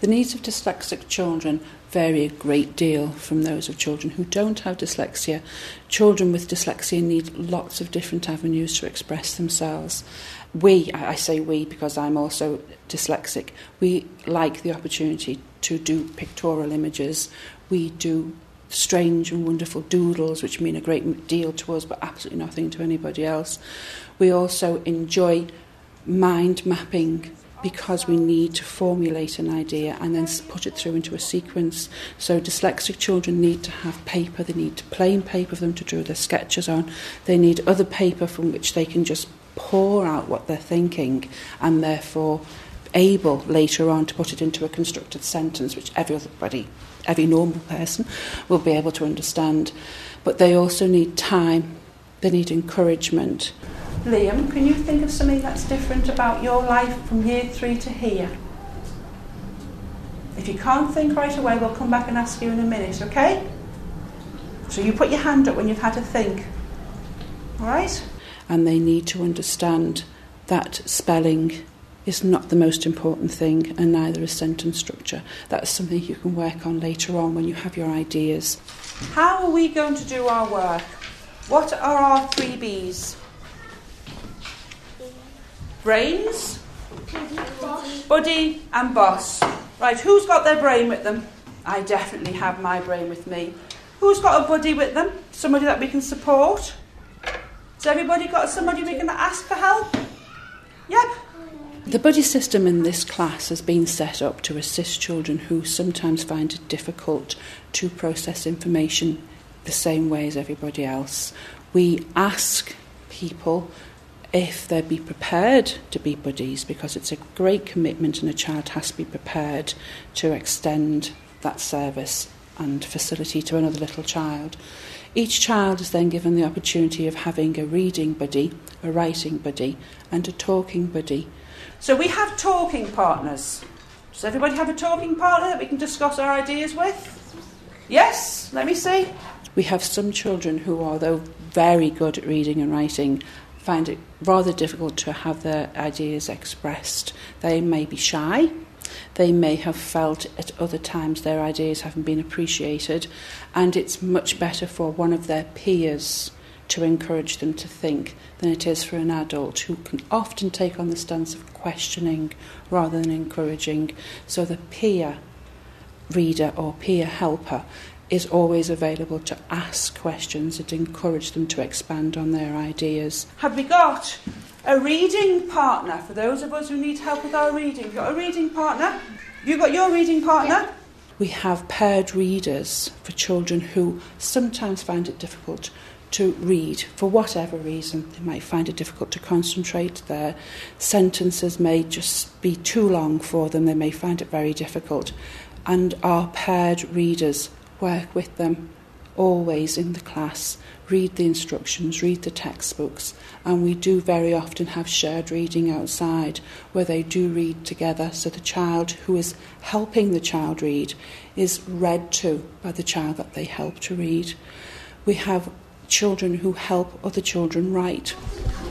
The needs of dyslexic children vary a great deal from those of children who don't have dyslexia. Children with dyslexia need lots of different avenues to express themselves. I say we because I'm also dyslexic, we like the opportunity to do pictorial images. We do strange and wonderful doodles, which mean a great deal to us but absolutely nothing to anybody else. We also enjoy mind mapping because we need to formulate an idea and then put it through into a sequence. So dyslexic children need to have paper, they need plain paper for them to draw their sketches on, they need other paper from which they can just pour out what they're thinking and therefore able later on to put it into a constructed sentence which every normal person will be able to understand. But they also need time, they need encouragement. Liam, can you think of something that's different about your life from year 3 to here? If you can't think right away, we'll come back and ask you in a minute, okay? So you put your hand up when you've had to think. All right? And they need to understand that spelling is not the most important thing, and neither is sentence structure. That's something you can work on later on when you have your ideas. How are we going to do our work? What are our 3 B's? Brains, buddy and boss. Right, who's got their brain with them? I definitely have my brain with me. Who's got a buddy with them? Somebody that we can support? Has everybody got somebody we can ask for help? Yep. The buddy system in this class has been set up to assist children who sometimes find it difficult to process information the same way as everybody else. We ask people if they'd be prepared to be buddies, because it's a great commitment and a child has to be prepared to extend that service and facility to another little child. Each child is then given the opportunity of having a reading buddy, a writing buddy and a talking buddy. So we have talking partners. Does everybody have a talking partner that we can discuss our ideas with? Yes? Let me see. We have some children who, although very good at reading and writing, find it rather difficult to have their ideas expressed. They may be shy. They may have felt at other times their ideas haven't been appreciated, and it's much better for one of their peers to encourage them to think than it is for an adult who can often take on the stance of questioning rather than encouraging. So the peer reader or peer helper is always available to ask questions and encourage them to expand on their ideas. Have we got a reading partner for those of us who need help with our reading? You got a reading partner? You got your reading partner? Yeah. We have paired readers for children who sometimes find it difficult to read for whatever reason. They might find it difficult to concentrate. Their sentences may just be too long for them. They may find it very difficult. And our paired readers work with them always in the class, read the instructions, read the textbooks, and we do very often have shared reading outside where they do read together, so the child who is helping the child read is read to by the child that they help to read. We have children who help other children write.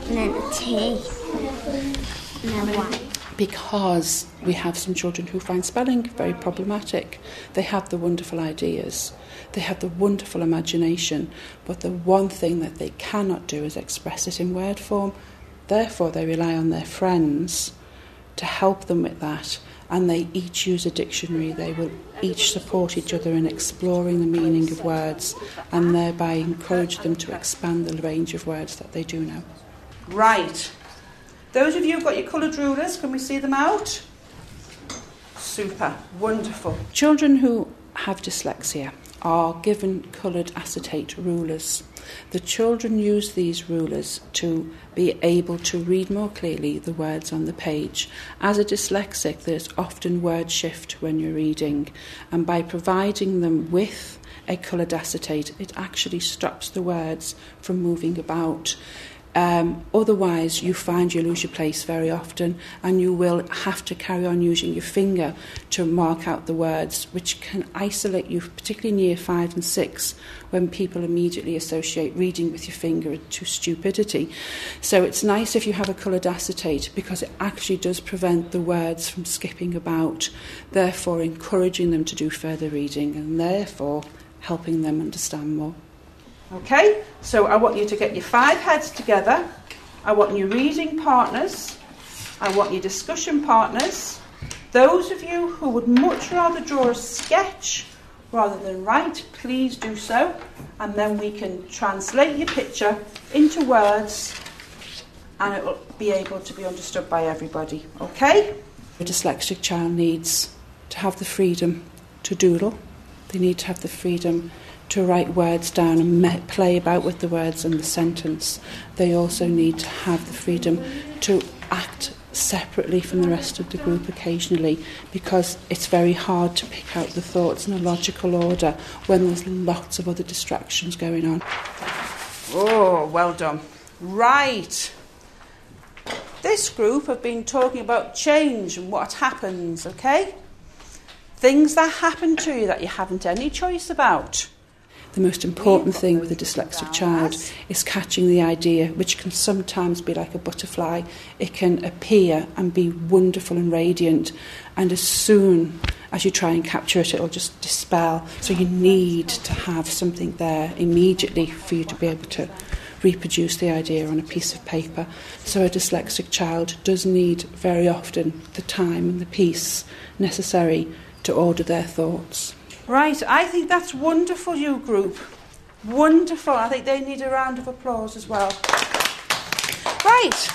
And then a T. And then Y. Because we have some children who find spelling very problematic. They have the wonderful ideas, they have the wonderful imagination, but the one thing that they cannot do is express it in word form. Therefore, they rely on their friends to help them with that, and they each use a dictionary. They will each support each other in exploring the meaning of words and thereby encourage them to expand the range of words that they do know. Right. Those of you who've got your coloured rulers, can we see them out? Super, wonderful. Children who have dyslexia are given coloured acetate rulers. The children use these rulers to be able to read more clearly the words on the page. As a dyslexic, there's often word shift when you're reading, and by providing them with a coloured acetate, it actually stops the words from moving about. Otherwise, you find you lose your place very often, and you will have to carry on using your finger to mark out the words, which can isolate you, particularly in year 5 and 6, when people immediately associate reading with your finger to stupidity. So it's nice if you have a coloured acetate, because it actually does prevent the words from skipping about, therefore encouraging them to do further reading, and therefore helping them understand more. Okay, so I want you to get your 5 heads together. I want your reading partners. I want your discussion partners. Those of you who would much rather draw a sketch rather than write, please do so. And then we can translate your picture into words, and it will be able to be understood by everybody. Okay? A dyslexic child needs to have the freedom to doodle. They need to have the freedom to write words down and play about with the words and the sentence. They also need to have the freedom to act separately from the rest of the group occasionally, because it's very hard to pick out the thoughts in a logical order when there's lots of other distractions going on. Oh, well done. Right. This group have been talking about change and what happens, okay? Things that happen to you that you haven't any choice about. The most important thing with a dyslexic child is catching the idea, which can sometimes be like a butterfly. It can appear and be wonderful and radiant, and as soon as you try and capture it, it'll just dispel. So you need to have something there immediately for you to be able to reproduce the idea on a piece of paper. So a dyslexic child does need very often the time and the peace necessary to order their thoughts. Right, I think that's wonderful, you group. Wonderful. I think they need a round of applause as well. Right.